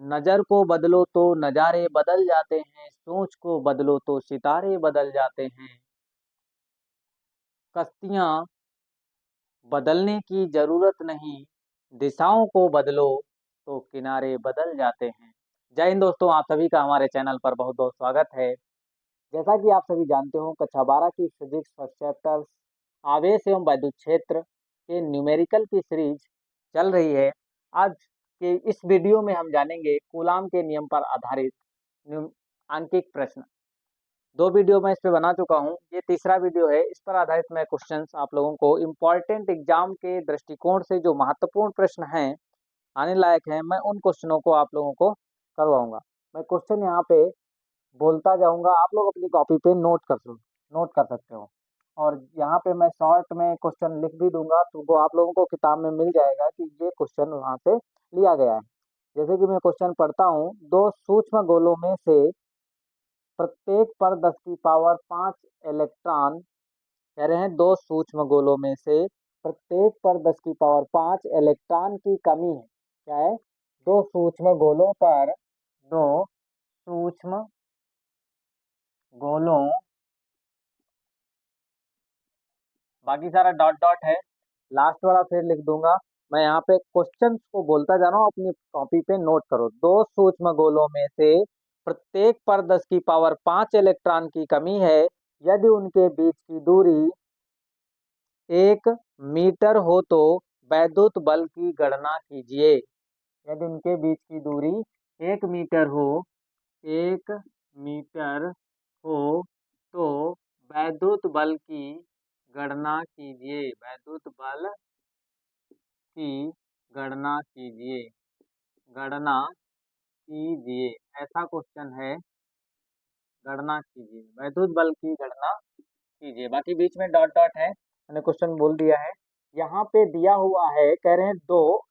नजर को बदलो तो नजारे बदल जाते हैं, सोच को बदलो तो सितारे बदल जाते हैं। कश्तियां बदलने की जरूरत नहीं, दिशाओं को बदलो तो किनारे बदल जाते हैं। जय हिंद दोस्तों, आप सभी का हमारे चैनल पर बहुत बहुत स्वागत है। जैसा कि आप सभी जानते हो, कक्षा 12 की फिजिक्स फर्स्ट चैप्टर आवेश एवं वैद्युत क्षेत्र के न्यूमेरिकल की सीरीज चल रही है। आज के इस वीडियो में हम जानेंगे कूलाम के नियम पर आधारित आंकिक प्रश्न। दो वीडियो मैं इस पे बना चुका हूँ, ये तीसरा वीडियो है। इस पर आधारित मैं क्वेश्चंस आप लोगों को इम्पोर्टेंट एग्जाम के दृष्टिकोण से जो महत्वपूर्ण प्रश्न हैं, आने लायक हैं, मैं उन क्वेश्चनों को आप लोगों को करवाऊंगा। मैं क्वेश्चन यहाँ पे बोलता जाऊंगा, आप लोग अपनी कॉपी पे नोट कर सकते हो। और यहाँ पे मैं शॉर्ट में क्वेश्चन लिख भी दूंगा, तो वो आप लोगों को किताब में मिल जाएगा कि ये क्वेश्चन वहाँ से लिया गया है। जैसे कि मैं क्वेश्चन पढ़ता हूँ, दो सूक्ष्म गोलों में से प्रत्येक पर 10 की पावर 5 इलेक्ट्रॉन, कह रहे हैं दो सूक्ष्म गोलों में से प्रत्येक पर 10 की पावर 5 इलेक्ट्रॉन की कमी है। क्या है? दो सूक्ष्म गोलों पर, दो सूक्ष्म गोलों, बाकी सारा डॉट डॉट है, लास्ट वाला फिर लिख दूंगा। मैं यहाँ पे क्वेश्चन को बोलता जा रहा हूँ, अपनी कॉपी पे नोट करो। दो सूक्ष्म गोलों में से प्रत्येक पर 10 की पावर 5 इलेक्ट्रॉन की कमी है, यदि उनके बीच की दूरी 1 मीटर हो तो वैद्युत बल की गणना कीजिए। यदि उनके बीच की दूरी 1 मीटर हो, 1 मीटर हो तो वैद्युत बल की गणना कीजिए। वैद्युत बल की गणना कीजिए, गणना कीजिए, ऐसा क्वेश्चन है। गणना कीजिए, वैद्युत बल की गणना कीजिए। बाकी बीच में डॉट डॉट है, मैंने क्वेश्चन बोल दिया है। यहाँ पे दिया हुआ है, कह रहे हैं दो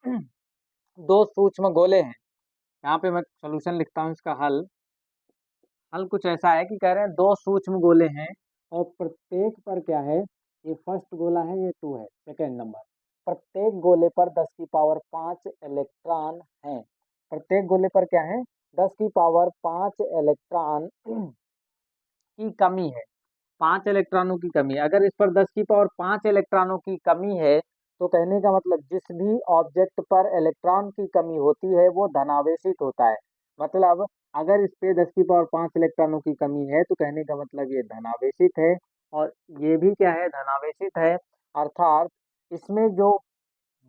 दो सूक्ष्म गोले हैं। यहाँ पे मैं सोल्यूशन लिखता हूँ, इसका हल। हल कुछ ऐसा है कि कह रहे हैं दो सूक्ष्म गोले हैं और प्रत्येक पर क्या है, ये फर्स्ट गोला है, ये 2 है, सेकेंड नंबर। प्रत्येक गोले पर 10 की पावर 5 इलेक्ट्रॉन है। प्रत्येक गोले पर क्या है? 10 की पावर 5 इलेक्ट्रॉन की कमी है। 5 इलेक्ट्रॉनों की कमी है। अगर इस पर 10 की पावर 5 इलेक्ट्रॉनों की कमी है, तो कहने का मतलब जिस भी ऑब्जेक्ट पर इलेक्ट्रॉन की कमी होती है वो धनावेशित होता है। मतलब अगर इस पे 10 की पावर 5 इलेक्ट्रॉनों की कमी है, तो कहने का मतलब ये धनावेशित है। और ये भी क्या है? धनावेशित है। अर्थात इसमें जो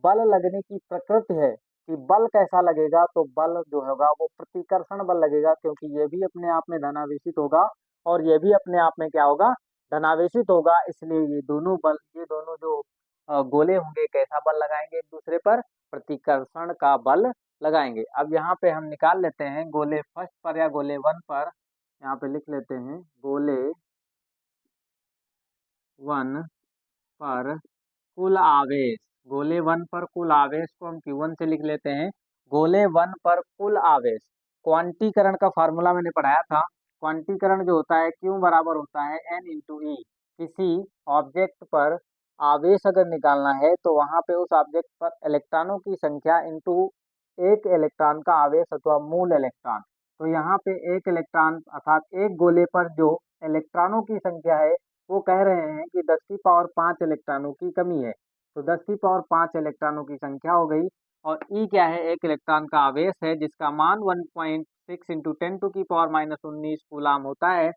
बल लगने की प्रकृति है कि बल कैसा लगेगा, तो बल जो होगा वो प्रतिकर्षण बल लगेगा, क्योंकि ये भी अपने आप में धनावेशित होगा और ये भी अपने आप में क्या होगा? धनावेशित होगा। इसलिए ये दोनों बल, ये दोनों जो गोले होंगे, कैसा बल लगाएंगे एक दूसरे पर? प्रतिकर्षण का बल लगाएंगे। अब यहाँ पे हम निकाल लेते हैं गोले फर्स्ट पर या गोले 1 पर। यहाँ पे लिख लेते हैं गोले 1 पर कुल आवेश। गोले 1 पर कुल आवेश को हम Q1 से लिख लेते हैं। गोले 1 पर कुल आवेश, क्वांटीकरण का फार्मूला मैंने पढ़ाया था। क्वांटीकरण जो होता है, Q बराबर होता है N इंटू ई। किसी ऑब्जेक्ट पर आवेश अगर निकालना है, तो वहां पे उस ऑब्जेक्ट पर इलेक्ट्रॉनों की संख्या इंटू एक इलेक्ट्रॉन का आवेश अथवा मूल इलेक्ट्रॉन। तो यहाँ पे एक इलेक्ट्रॉन अर्थात एक गोले पर जो इलेक्ट्रॉनों की संख्या है, वो कह रहे हैं कि 10 की पावर 5 इलेक्ट्रॉनों की कमी है। तो 10 की पावर 5 इलेक्ट्रॉनों की संख्या हो गई। और ई क्या है? एक इलेक्ट्रॉन का आवेश है, जिसका मान 1.6 इंटू 10 टू की पावर -19 कूलाम होता है,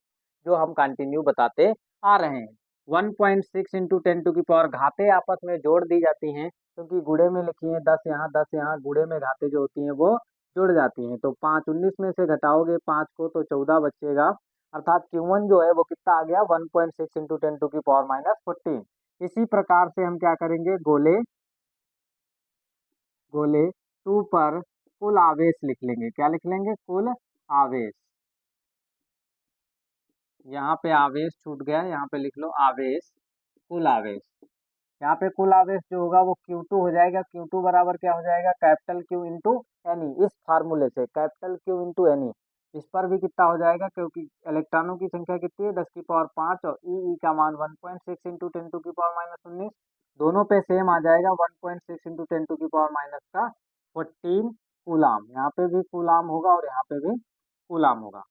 जो हम कंटिन्यू बताते आ रहे हैं। 1.6 इंटू 10 टू की पावर, घाते आपस में जोड़ दी जाती हैं, क्योंकि गुणे में लिखी है 10 यहाँ 10 यहाँ, गुणे में घाते जो होती हैं वो जुड़ जाती हैं। तो 5 19 में से घटाओगे 5 को, तो 14 बचेगा। अर्थात Q1 जो है वो कितना आ गया? 1.6 इंटू 10 टू की पावर -14। इसी प्रकार से हम क्या करेंगे? गोले गोले 2 पर कुल आवेश लिख लेंगे। क्या लिख लेंगे? कुल आवेश। यहाँ पे आवेश छूट गया, यहाँ पे लिख लो आवेश, कुल आवेश। यहाँ पे कुल आवेश जो होगा वो Q2 हो जाएगा। Q2 बराबर क्या हो जाएगा? Capital Q into any. इस फार्मूले से कैपिटल Q इंटू एनी, इस पर भी कितना हो जाएगा? क्योंकि इलेक्ट्रॉनों की संख्या कितनी है? 10 की पावर 5, और ई का मान 1.6 इंटू 10 टू की पावर -19। दोनों पे सेम आ जाएगा, 1.6 इंटू 10 टू की पावर -14 कूलाम, यहाँ पे भी कूलाम होगा और यहाँ पे भी कूलाम होगा।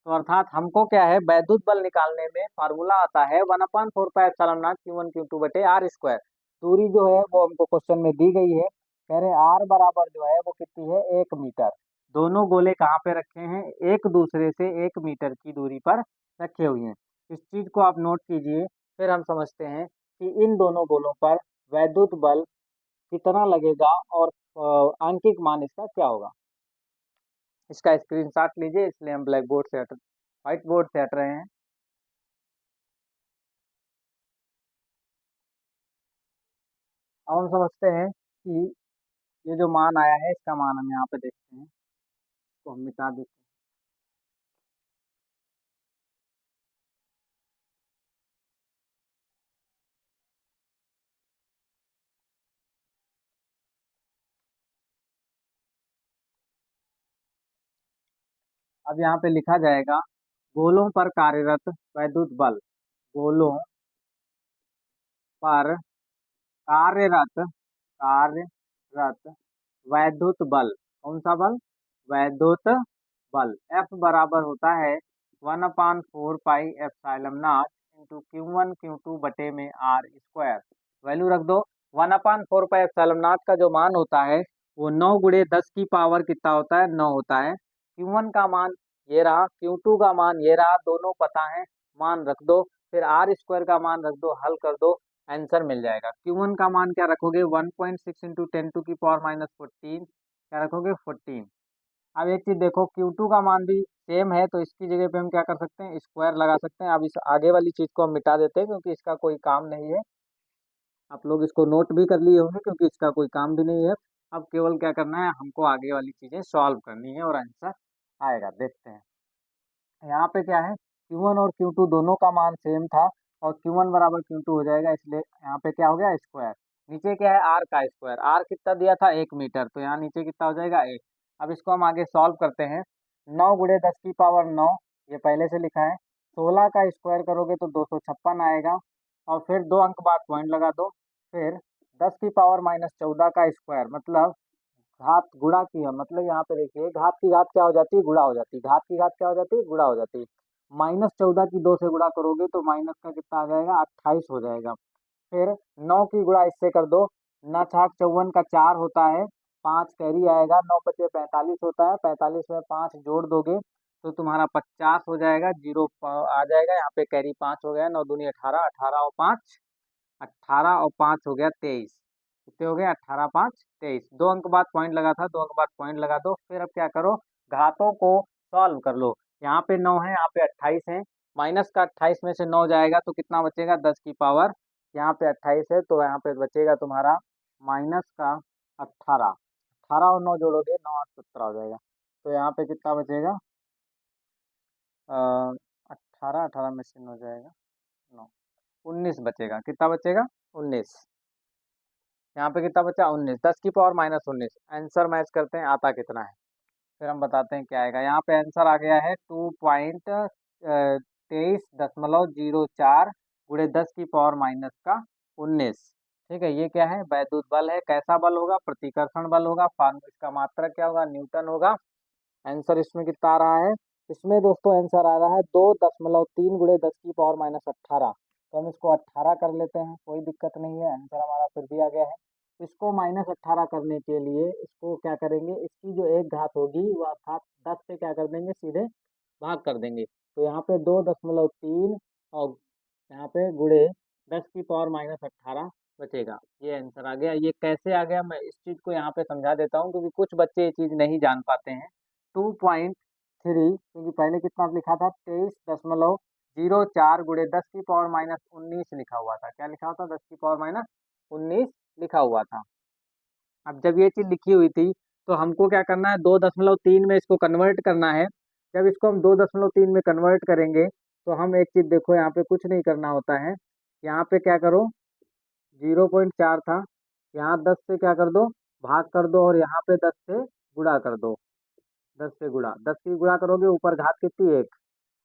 तो अर्थात हमको क्या है, वैद्युत बल निकालने में फार्मूला आता है 1/4πε0Q1Q2/r²। दूरी जो है वो हमको क्वेश्चन में दी गई है, कह रहे आर बराबर जो है वो कितनी है, 1 मीटर। दोनों गोले कहाँ पे रखे हैं, एक दूसरे से 1 मीटर की दूरी पर रखे हुए हैं। इस चीज को आप नोट कीजिए, फिर हम समझते हैं कि इन दोनों गोलों पर वैद्युत बल कितना लगेगा और आंकिक मान इसका क्या होगा। इसका स्क्रीनशॉट लीजिए, इसलिए हम ब्लैक बोर्ड से व्हाइट बोर्ड से हट रहे हैं। अब हम समझते हैं कि ये जो मान आया है इसका मान हम यहाँ पे देखते हैं, तो हम मिटा देते हैं। अब यहाँ पे लिखा जाएगा गोलों पर कार्यरत वैद्युत बल, गोलों पर कार्यरत कार्यरत वैद्युत बल, कौन सा बल, वैद्युत बल F बराबर होता है 1/4πε0 × Q1 Q2 वैल्यू रख दो। 1/4πε0 का जो मान होता है वो 9 × 10 की पावर कितना होता है, 9 होता है। Q1 का मान ये रहा, Q2 का मान ये रहा, दोनों पता है, मान रख दो। फिर R² का मान रख दो, हल कर दो, आंसर मिल जाएगा। Q1 का मान क्या रखोगे, 1.6 × 10⁻⁻14 क्या रखोगे, 14। अब एक चीज देखो, Q2 का मान भी सेम है, तो इसकी जगह पे हम क्या कर सकते हैं, स्क्वायर लगा सकते हैं। अब इस आगे वाली चीज को हम मिटा देते हैं क्योंकि इसका कोई काम नहीं है। आप लोग इसको नोट भी कर लिए होंगे क्योंकि इसका कोई काम भी नहीं है। अब केवल क्या करना है, हमको आगे वाली चीजें सॉल्व करनी है और आंसर आएगा, देखते हैं। यहाँ पे क्या है, Q1 और Q2 दोनों का मान सेम था और Q1 बराबर Q2 हो जाएगा, इसलिए यहाँ पे क्या हो गया, स्क्वायर। नीचे क्या है, R का स्क्वायर, R कितना दिया था, 1 मीटर, तो यहाँ नीचे कितना हो जाएगा, 1। अब इसको हम आगे सॉल्व करते हैं। 9 × 10⁻⁹ ये पहले से लिखा है। 16 का स्क्वायर करोगे तो 256 आएगा, और फिर 2 अंक बाद पॉइंट लगा दो। फिर 10⁻14 का स्क्वायर मतलब घात गुणा की है, मतलब यहाँ पे देखिए घात की घात क्या हो जाती है, गुणा हो जाती है, घात की घात क्या हो जाती है, गुणा हो जाती है। -14 की 2 से गुणा करोगे तो माइनस का कितना आ जाएगा, 28 हो जाएगा। फिर 9 की गुणा इससे कर दो, 9×4 = 54 का 4 होता है, 5 कैरी आएगा, 9×5 = 45 होता है, 45 में 5 जोड़ दोगे तो तुम्हारा 50 हो जाएगा, जीरो आ जाएगा, यहाँ पे कैरी 5 हो गया, 9 दूनी 18, 18 और 5, 18 और 5 हो गया 23, कितने हो गए, 18 5 23। 2 अंक बाद पॉइंट लगा था, 2 अंक बाद पॉइंट लगा दो। फिर अब क्या करो, घातों को सॉल्व कर लो। यहाँ पे 9 है, यहाँ पे 28 है, माइनस का 28 में से 9 जाएगा तो कितना बचेगा, 10 की पावर, यहाँ पे 28 है तो यहाँ पे बचेगा तुम्हारा माइनस का 18। 18 और 9 जोड़ोगे, 9 8 17 हो जाएगा, तो यहाँ पे कितना बचेगा, 18, 18 में से 9 जाएगा, 9, 19 बचेगा, कितना बचेगा, 19। यहाँ पे कितना बचा, 19, 10 की पावर -19। आंसर मैच करते हैं, आता कितना है, फिर हम बताते हैं क्या आएगा। यहाँ पे आंसर आ गया है 2.23.04 × 10⁻⁻19। ठीक है, ये क्या है, वैद्युत बल है। कैसा बल होगा, प्रतिकर्षण बल होगा। फॉर्म इसका मात्रक क्या होगा, न्यूटन होगा। आंसर इसमें कितना आ रहा है, इसमें दोस्तों आंसर आ रहा है 2.3 × 10⁻18। तो हम इसको 18 कर लेते हैं, कोई दिक्कत नहीं है, आंसर हमारा फिर भी आ गया है। इसको -18 करने के लिए इसको क्या करेंगे, इसकी जो एक घात होगी वो अर्थात 10 से क्या कर देंगे, सीधे भाग कर देंगे। तो यहाँ पे 2.3 और यहाँ पे गुणे 10⁻18 बचेगा। ये आंसर आ गया। ये कैसे आ गया, मैं इस चीज़ को यहाँ पे समझा देता हूँ क्योंकि कुछ बच्चे ये चीज़ नहीं जान पाते हैं। 2.3, क्योंकि पहले कितना लिखा था, 23.04 × 10⁻19 लिखा हुआ था। क्या लिखा हुआ था, 10⁻19 लिखा हुआ था। अब जब ये चीज़ लिखी हुई थी तो हमको क्या करना है, 2.3 में इसको कन्वर्ट करना है। जब इसको हम 2.3 में कन्वर्ट करेंगे तो हम एक चीज़ देखो, यहाँ पे कुछ नहीं करना होता है। यहाँ पे क्या करो, 0.4 था, यहाँ 10 से क्या कर दो, भाग कर दो, और यहाँ पे 10 से गुणा कर दो। 10 से गुणा, 10 की गुणा करोगे, ऊपर घात कितनी, 1।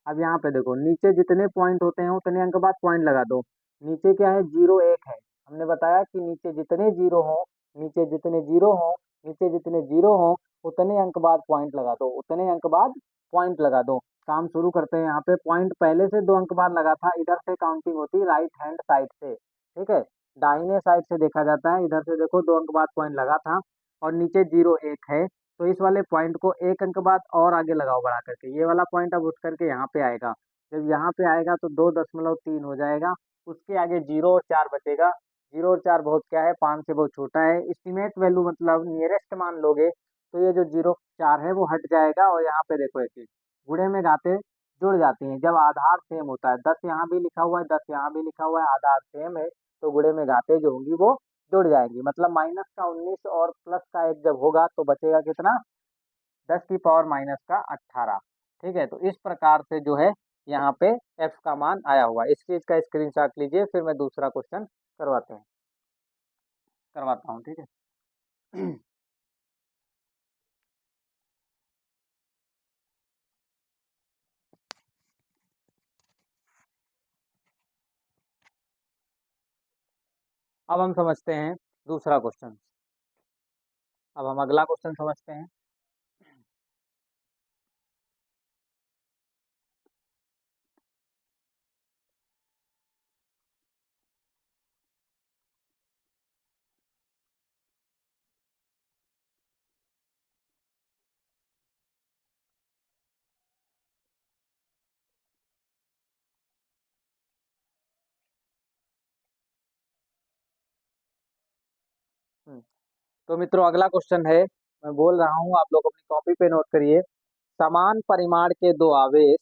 अब यहाँ पे देखो, नीचे जितने पॉइंट होते हैं उतने अंक बाद पॉइंट लगा दो। नीचे क्या है, 0 1 है। हमने बताया कि नीचे जितने जीरो हो, नीचे जितने जीरो हो नीचे जितने जीरो हों उतने अंक बाद पॉइंट लगा दो, उतने अंक बाद पॉइंट लगा दो। काम शुरू करते हैं। यहाँ पे पॉइंट पहले से 2 अंक बाद लगा था, इधर से काउंटिंग होती राइट हैंड साइड से, ठीक है, दाहिने साइड से देखा जाता है। इधर से देखो 2 अंक बाद पॉइंट लगा था और नीचे 0 1 है, तो इस वाले पॉइंट को 1 अंक बाद और आगे लगाओ बढ़ा करके। ये वाला पॉइंट अब उठ करके यहाँ पे आएगा, जब यहाँ पे आएगा तो 2.3 हो जाएगा। उसके आगे 0 और 4 बचेगा। 0 और 4 बहुत क्या है, 5 से बहुत छोटा है। एस्टिमेट वैल्यू मतलब नियरेस्ट मान लोगे तो ये जो 0 4 है वो हट जाएगा। और यहाँ पे देखो एक चीज, गुणे में घाते जुड़ जाती हैं जब आधार सेम होता है। 10 यहाँ भी लिखा हुआ है, 10 यहाँ भी लिखा हुआ है, आधार सेम है, तो गुणे में घाते जो होंगी वो जुड़ जाएंगी। मतलब माइनस का 19 और प्लस का 1 जब होगा तो बचेगा कितना, 10 की पावर माइनस का 18। ठीक है, तो इस प्रकार से जो है यहाँ पे एफ का मान आया हुआ है। इस चीज का स्क्रीनशॉट लीजिए, फिर मैं दूसरा क्वेश्चन करवाता हूँ, ठीक है। अब हम समझते हैं दूसरा क्वेश्चन। अब हम अगला क्वेश्चन समझते हैं। हम्म, तो मित्रों अगला क्वेश्चन है, मैं बोल रहा हूँ, आप लोग अपनी कॉपी पे नोट करिए। समान परिमाण के दो आवेश,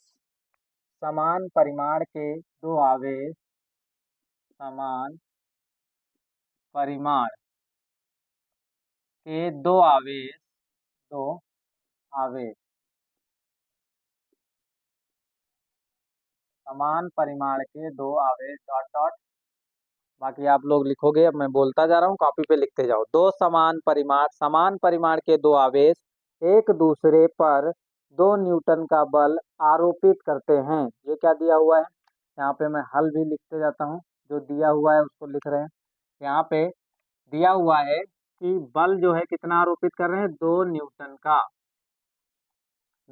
समान परिमाण के दो आवेश, समान परिमाण के दो आवेश, दो आवेश, समान परिमाण के दो आवेश डॉट डॉट, बाकी आप लोग लिखोगे, अब मैं बोलता जा रहा हूँ, कॉपी पे लिखते जाओ। दो समान परिमाण के दो आवेश एक दूसरे पर 2 न्यूटन का बल आरोपित करते हैं। ये क्या दिया हुआ है, यहाँ पे मैं हल भी लिखते जाता हूँ, जो दिया हुआ है उसको लिख रहे हैं। यहाँ पे दिया हुआ है कि बल जो है कितना आरोपित कर रहे हैं, 2 न्यूटन का,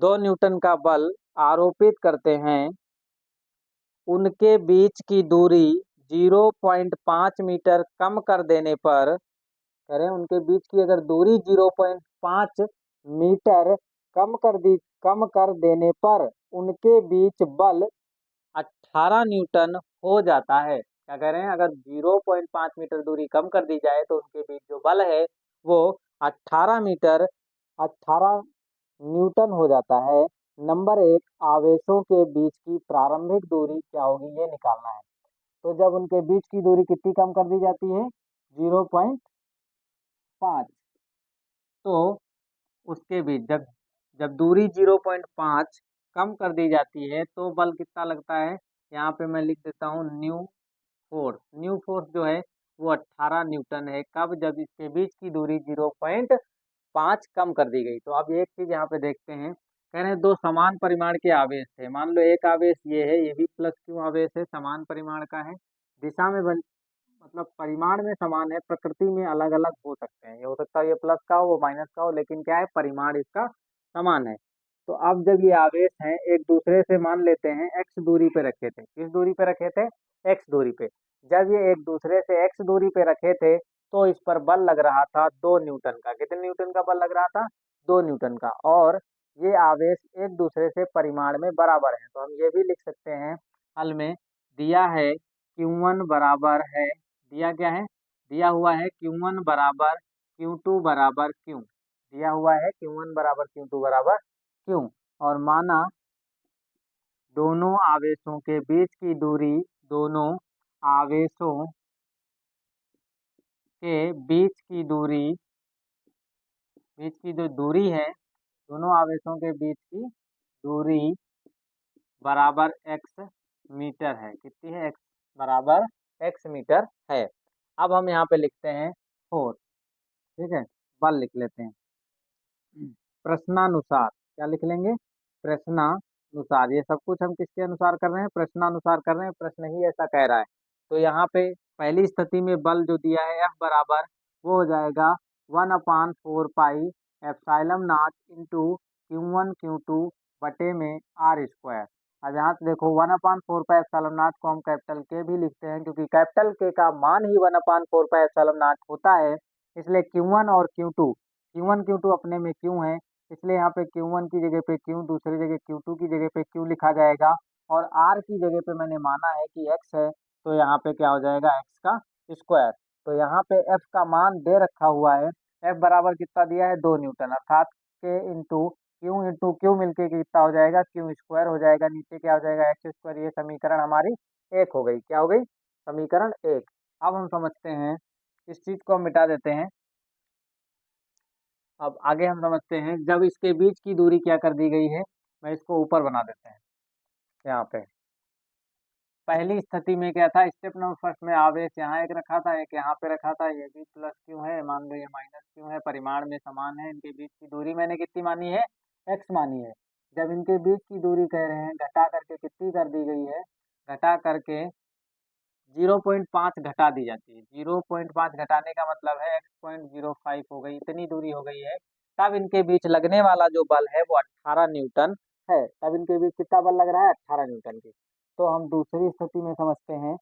2 न्यूटन का बल आरोपित करते हैं। उनके बीच की दूरी 0.5 मीटर कम कर देने पर, करें उनके बीच की अगर दूरी 0.5 मीटर कम कर देने पर उनके बीच बल 18 न्यूटन हो जाता है। क्या कह रहे हैं, अगर 0.5 मीटर दूरी कम कर दी जाए तो उनके बीच जो बल है वो 18 मीटर 18 न्यूटन हो जाता है। नंबर 1, आवेशों के बीच की प्रारंभिक दूरी क्या होगी ये निकालना है। तो जब उनके बीच की दूरी कितनी कम कर दी जाती है, 0.5, तो उसके बीच जब जब दूरी 0.5 कम कर दी जाती है तो बल कितना लगता है, यहाँ पे मैं लिख देता हूँ न्यू फोर्स जो है वो 18 न्यूटन है। कब, जब इसके बीच की दूरी 0.5 कम कर दी गई। तो अब एक चीज यहाँ पे देखते हैं, कह रहे हैं दो समान परिमाण के आवेश थे। मान लो एक आवेश ये है, ये भी प्लस क्यू आवेश है, समान परिमाण का है, दिशा में मतलब परिमाण में समान है, प्रकृति में अलग अलग हो सकते हैं। ये हो सकता है ये प्लस का हो, वो माइनस का हो, लेकिन क्या है, परिमाण इसका समान है। तो अब जब ये आवेश हैं एक दूसरे से, मान लेते हैं एक्स दूरी पे रखे थे, किस दूरी पे रखे थे, एक्स दूरी पे। जब ये एक दूसरे से एक्स दूरी पे रखे थे तो इस पर बल लग रहा था 2 न्यूटन का। कितने न्यूटन का बल लग रहा था, 2 न्यूटन का। और ये आवेश एक दूसरे से परिमाण में बराबर है, तो हम ये भी लिख सकते हैं, हल में दिया है Q1 बराबर है, दिया क्या है, दिया हुआ है Q1 बराबर Q2 बराबर Q, दिया हुआ है Q1 बराबर Q2 बराबर Q। और माना दोनों आवेशों के बीच की दूरी, दोनों आवेशों के बीच की जो दूरी है, दोनों आवेशों के बीच की दूरी बराबर x मीटर है। कितनी है, x बराबर x मीटर है। अब हम यहाँ पे लिखते हैं फोर्स, ठीक है, बल लिख लेते हैं। प्रश्नानुसार क्या लिख लेंगे, प्रश्नानुसार। ये सब कुछ हम किसके अनुसार कर रहे हैं, प्रश्नानुसार कर रहे हैं, प्रश्न ही ऐसा कह रहा है। तो यहाँ पे पहली स्थिति में बल जो दिया है F बराबर, वो हो जाएगा 1/4 pi epsilon not into Q1 Q2 बटे में आर स्क्वायर। अब यहाँ से देखो 1/4 पाई एप्सिलॉन नॉट को हम कैपिटल के भी लिखते हैं, क्योंकि कैपिटल के का मान ही 1/4 पाई एप्सिलॉन नॉट होता है। इसलिए Q1 और Q2 अपने में Q है, इसलिए यहाँ पे Q1 की जगह पे Q, दूसरी जगह Q2 की जगह पे Q लिखा जाएगा, और R की जगह पे मैंने माना है कि X है, तो यहाँ पे क्या हो जाएगा, X का स्क्वायर। तो यहाँ पे F का मान दे रखा हुआ है, F बराबर कितना दिया है, 2 न्यूटन, अर्थात K इंटू क्यू मिलके कितना हो जाएगा, Q स्क्वायर हो जाएगा, नीचे क्या हो जाएगा, X स्क्वायर। ये समीकरण हमारी एक हो गई, क्या हो गई, समीकरण एक। अब हम समझते हैं, इस चीज को हम मिटा देते हैं। अब आगे हम समझते हैं, जब इसके बीच की दूरी क्या कर दी गई है, मैं इसको ऊपर बना देते हैं यहाँ पे। पहली स्थिति में क्या था, स्टेप नंबर फर्स्ट में आवेश यहाँ एक रखा था, एक यहाँ पे रखा था, ये भी प्लस क्यू है, मान लो ये माइनस क्यू है, परिमाण में समान है, इनके बीच की दूरी मैंने कितनी मानी है, एक्स मानी है। जब इनके बीच की दूरी कह रहे हैं, घटा करके कितनी कर दी गई है, घटा करके 0.5 घटा दी जाती है। 0.5 घटाने का मतलब है x.05 हो गई, इतनी दूरी हो गई है। तब इनके बीच लगने वाला जो बल है वो 18 न्यूटन है। तब इनके बीच कितना बल लग रहा है, 18 न्यूटन की। तो हम दूसरी स्थिति में समझते हैं।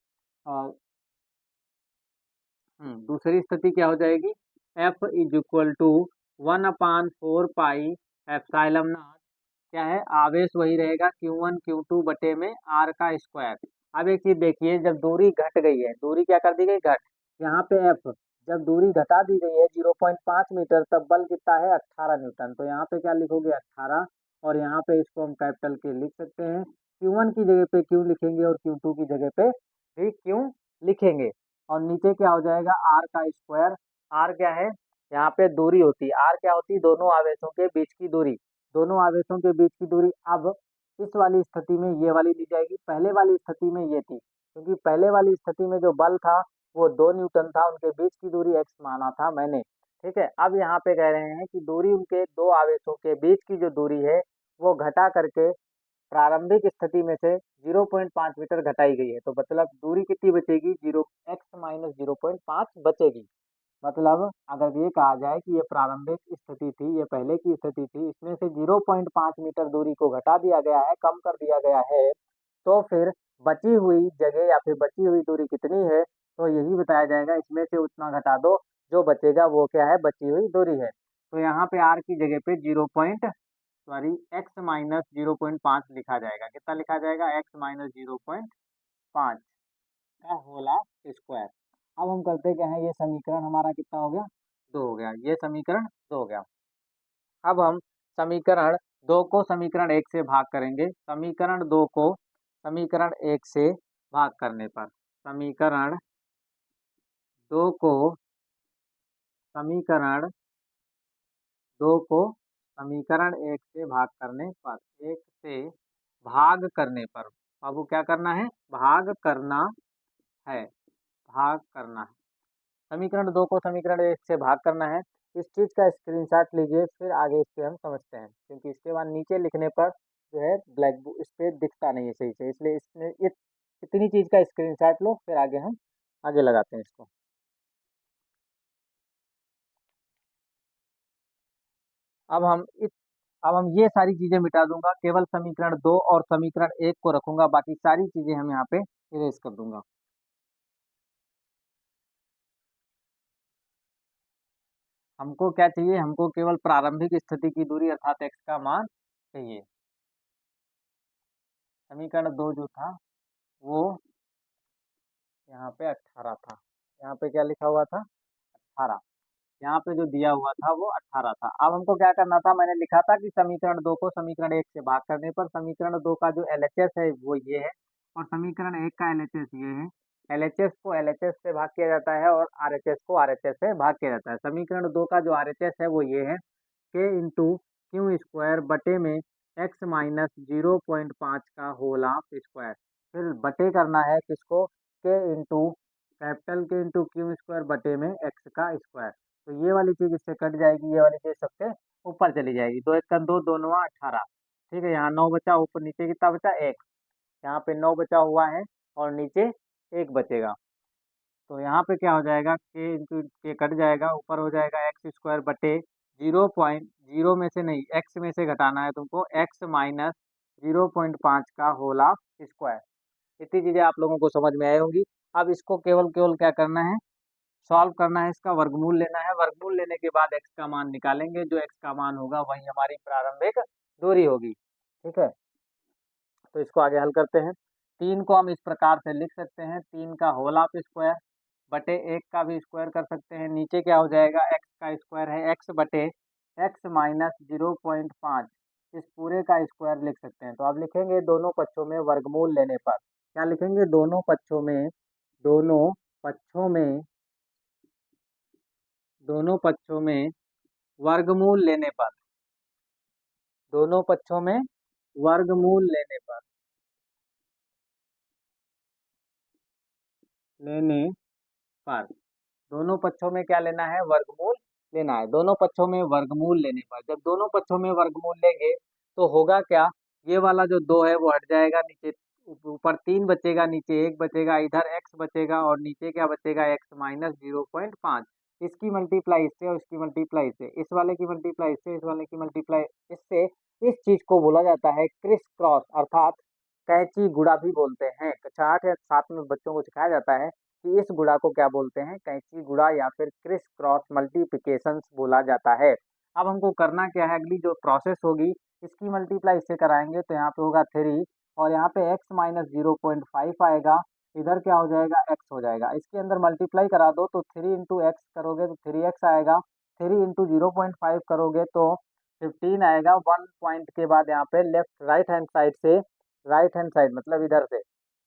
दूसरी स्थिति क्या हो जाएगी, F is equal to 1/4 pi epsilon naught, क्या है, आवेश वही रहेगा Q1 Q2 बटे में R का स्क्वायर। अब एक चीज देखिए, जब दूरी घट गई है, दूरी क्या कर दी गई, घट, यहाँ पे F जब दूरी घटा दी गई है 0.5 मीटर, तब बल कितना है, 18 न्यूटन। तो यहाँ पे क्या लिखोगे, 18, और यहाँ पे इसको हम कैपिटल के लिख सकते हैं। Q1 की जगह पे Q लिखेंगे और Q2 की जगह पे भी Q लिखेंगे, और नीचे क्या हो जाएगा, R का स्क्वायर। R क्या है, यहाँ पे दूरी होती है, R क्या होती है, दोनों आवेशों के बीच की दूरी, दोनों आवेशों के बीच की दूरी। अब इस वाली स्थिति में ये वाली ली जाएगी, पहले वाली स्थिति में ये थी, क्योंकि पहले वाली स्थिति में जो बल था वो 2 न्यूटन था, उनके बीच की दूरी x माना था मैंने, ठीक है। अब यहाँ पे कह रहे हैं कि दूरी उनके दो आवेशों के बीच की जो दूरी है वो घटा करके प्रारंभिक स्थिति में से 0.5 मीटर घटाई गई है। तो मतलब दूरी कितनी बचेगी, 0 x - 0.5 बचेगी। मतलब अगर ये कहा जाए कि ये प्रारंभिक स्थिति थी, ये पहले की स्थिति थी, इसमें से 0.5 मीटर दूरी को घटा दिया गया है, कम कर दिया गया है, तो फिर बची हुई जगह या फिर बची हुई दूरी कितनी है, तो यही बताया जाएगा। इसमें से उतना घटा दो, जो बचेगा वो क्या है, बची हुई दूरी है। तो यहाँ पे आर की जगह पे x - 0.5 लिखा जाएगा। कितना लिखा जाएगा, x - 0.5 का होल स्क्वायर। अब हम करते क्या है, ये समीकरण हमारा कितना हो गया, 2 हो गया, ये समीकरण 2 हो गया। अब हम समीकरण 2 को समीकरण 1 से भाग करेंगे। समीकरण 2 को समीकरण 1 से भाग करने पर, समीकरण 2 को समीकरण 2 को समीकरण 1 से भाग करने पर, 1 से भाग करने पर, अब वो क्या करना है, भाग करना है, भाग करना है। समीकरण 2 को समीकरण 1 से भाग करना है। इस चीज का स्क्रीनशॉट लीजिए, फिर आगे इस पे हम समझते हैं, क्योंकि इसके बाद नीचे लिखने पर जो है ब्लैक बोर्ड इस पे दिखता नहीं है सही से, इसलिए इसमें इतनी चीज का स्क्रीनशॉट लो, फिर आगे हम आगे लगाते हैं इसको। अब हम इस अब हम ये सारी चीजें मिटा दूंगा, केवल समीकरण 2 और समीकरण 1 को रखूंगा, बाकी सारी चीजें हम यहाँ पे इरेज कर दूंगा। हमको क्या चाहिए, हमको केवल प्रारंभिक स्थिति की दूरी अर्थात x का मान चाहिए। समीकरण 2 जो था वो यहाँ पे 18 था, यहाँ पे क्या लिखा हुआ था, 18, यहाँ पे जो दिया हुआ था वो 18 था। अब हमको क्या करना था, मैंने लिखा था कि समीकरण 2 को समीकरण 1 से भाग करने पर समीकरण 2 का जो एलएचएस है वो ये है, और समीकरण 1 का एलएचएस ये है। एलएचएस को एलएचएस से भाग किया जाता है और आरएचएस को आरएचएस से भाग किया जाता है। समीकरण 2 का जो आरएचएस है वो ये है, k इंटू क्यू स्क्वायर बटे में x - 0.5 का होल ऑफ स्क्वायर। फिर बटे करना है किसको, k इंटू कैपिटल के इंटू क्यू स्क्वायर बटे में x का स्क्वायर। तो ये वाली चीज इससे कट जाएगी, ये वाली चीज सबसे ऊपर चली जाएगी। 2 1 2, 2 9 18, ठीक है। यहाँ 9 बचा, ऊपर नीचे कितना बचा, 1, यहाँ पे 9 बचा हुआ है और नीचे 1 बचेगा। तो यहाँ पे क्या हो जाएगा, के इंटू के कट जाएगा, ऊपर हो जाएगा एक्स स्क्वायर बटे 0.0 में से नहीं, एक्स में से घटाना है तुमको, एक्स माइनस 0.5 का होल ऑफ स्क्वायर। इतनी चीज़ें आप लोगों को समझ में आई होंगी। अब इसको केवल केवल क्या करना है, सॉल्व करना है, इसका वर्गमूल लेना है। वर्गमूल लेने के बाद एक्स का मान निकालेंगे, जो एक्स का मान होगा वही हमारी प्रारंभिक दूरी होगी। ठीक है, तो इसको आगे हल करते हैं। 3 को हम इस प्रकार से लिख सकते हैं, 3 का होल ऑफ स्क्वायर बटे 1 का भी स्क्वायर कर सकते हैं। नीचे क्या हो जाएगा, एक्स का स्क्वायर है, एक्स बटे एक्स माइनस 0.5, इस पूरे का स्क्वायर लिख सकते हैं। तो अब लिखेंगे दोनों पक्षों में वर्गमूल लेने पर, क्या लिखेंगे, दोनों पक्षों में दोनों पक्षों में वर्गमूल लेने पर, दोनों पक्षों में वर्गमूल लेने पर दोनों पक्षों में क्या लेना है, वर्गमूल लेना है। दोनों पक्षों में वर्गमूल लेने पर, जब दोनों पक्षों में वर्गमूल लेंगे तो होगा क्या, ये वाला जो 2 है वो हट जाएगा, नीचे ऊपर 3 बचेगा, नीचे 1 बचेगा, इधर x बचेगा और नीचे क्या बचेगा, x माइनस 0.5। इसकी मल्टीप्लाई इससे और इसकी मल्टीप्लाई इससे, इस वाले की मल्टीप्लाई इससे, इस वाले की मल्टीप्लाई इससे, इस चीज को बोला जाता है क्रिस क्रॉस, अर्थात कैंची गुणा भी बोलते हैं। कक्षा 8 या 7 में बच्चों को सिखाया जाता है कि इस गुणा को क्या बोलते हैं, कैंची गुणा या फिर क्रिस क्रॉस मल्टीप्लिकेशन बोला जाता है। अब हमको करना क्या है, अगली जो प्रोसेस होगी, इसकी मल्टीप्लाई इससे कराएंगे तो यहाँ पे होगा 3 और यहाँ पे x माइनस 0.5 आएगा, इधर क्या हो जाएगा, x हो जाएगा। इसके अंदर मल्टीप्लाई करा दो तो 3 इंटू एक्स करोगे तो 3x आएगा, 3 इंटू 0.5 करोगे तो 15 आएगा। 1 पॉइंट के बाद यहाँ पे लेफ्ट राइट हैंड साइड से, राइट हैंड साइड मतलब इधर से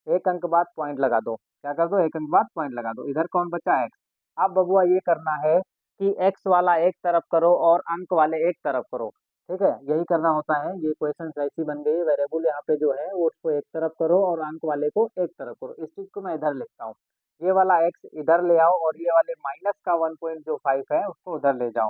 एक अंक बाद पॉइंट लगा दो, क्या कर दो, एक अंक बाद पॉइंट लगा दो। इधर कौन बचा, एक्स। अब बबुआ ये करना है कि एक्स वाला एक तरफ करो और अंक वाले एक तरफ करो, ठीक है, यही करना होता है। ये क्वेश्चन ऐसी बन गई, वेरिएबल यहाँ पे जो है वो उसको एक तरफ करो और अंक वाले को एक तरफ करो। इस चीज को मैं इधर लिखता हूँ, ये वाला एक्स इधर ले आओ और ये वाले माइनस का 1.05 है उसको उधर ले जाओ।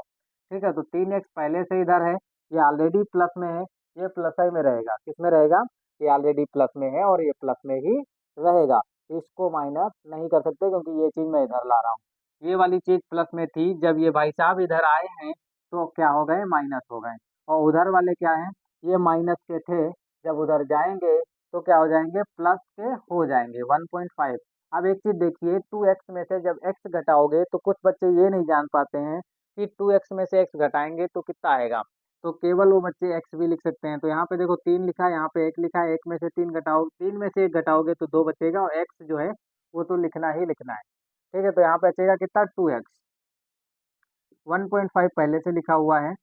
ठीक है, तो 3x पहले से इधर है, ये ऑलरेडी प्लस में है, ये प्लस ही में रहेगा, किस में रहेगा, ये ऑलरेडी प्लस में है और ये प्लस में ही रहेगा। इसको माइनस नहीं कर सकते क्योंकि ये चीज मैं इधर ला रहा हूँ। ये वाली चीज प्लस में थी, जब ये भाई साहब इधर आए हैं तो क्या हो गए, माइनस हो गए। और उधर वाले क्या हैं, ये माइनस के थे, जब उधर जाएंगे तो क्या हो जाएंगे, प्लस के हो जाएंगे 1.5। अब एक चीज देखिए, 2x में से जब x घटाओगे तो कुछ बच्चे ये नहीं जान पाते हैं कि 2x में से x घटाएंगे तो कितना आएगा। तो केवल वो बच्चे x भी लिख सकते हैं। तो यहाँ पे देखो 3 लिखा है, यहाँ पे 1 लिखा है, 1 में से 3 घटाओ, 3 में से 1 घटाओगे तो 2 बचेगा और x जो है वो तो लिखना ही लिखना है। ठीक है, तो यहाँ पे बचेगा कितना, 2x। 1.5 पहले से लिखा हुआ है,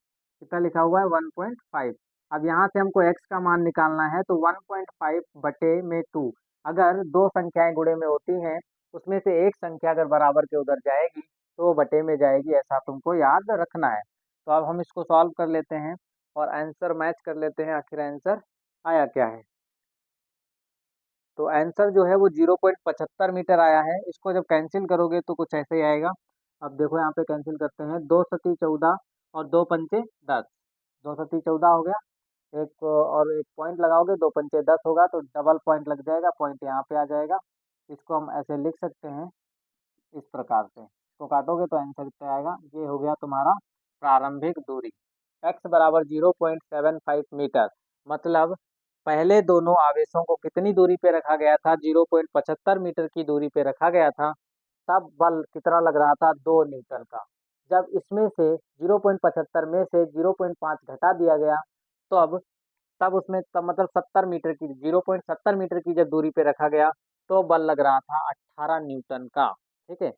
कितना लिखा हुआ है, 1.5। अब यहाँ से हमको x का मान निकालना है, तो 1.5 बटे में 2, अगर दो संख्याएं गुणे में होती हैं उसमें से एक संख्या अगर बराबर के उधर जाएगी तो वो बटे में जाएगी, ऐसा तुमको याद रखना है। तो अब हम इसको सॉल्व कर लेते हैं और आंसर मैच कर लेते हैं, आखिर आंसर आया क्या है। तो आंसर जो है वो 0.75 मीटर आया है। इसको जब कैंसिल करोगे तो कुछ ऐसे ही आएगा। अब देखो यहाँ पे कैंसिल करते हैं, 2 सती 14 और 2 पंचे 10, 2 सती 14 हो गया, एक और एक पॉइंट लगाओगे, 2 पंचे 10 होगा तो डबल पॉइंट लग जाएगा, पॉइंट यहाँ पे आ जाएगा। इसको हम ऐसे लिख सकते हैं इस प्रकार से, इसको काटोगे तो आंसर कितना आएगा, ये हो गया तुम्हारा प्रारंभिक दूरी, x बराबर 0.75 मीटर। मतलब पहले दोनों आवेशों को कितनी दूरी पे रखा गया था, 0.75 मीटर की दूरी पे रखा गया था। तब बल कितना लग रहा था, 2 न्यूटन का। जब इसमें से 0.75 में से 0.5 घटा दिया गया तो अब तब उसमें तब मतलब 70 मीटर की, 0.70 मीटर की जब दूरी पे रखा गया तो बल लग रहा था 18 न्यूटन का। ठीक है,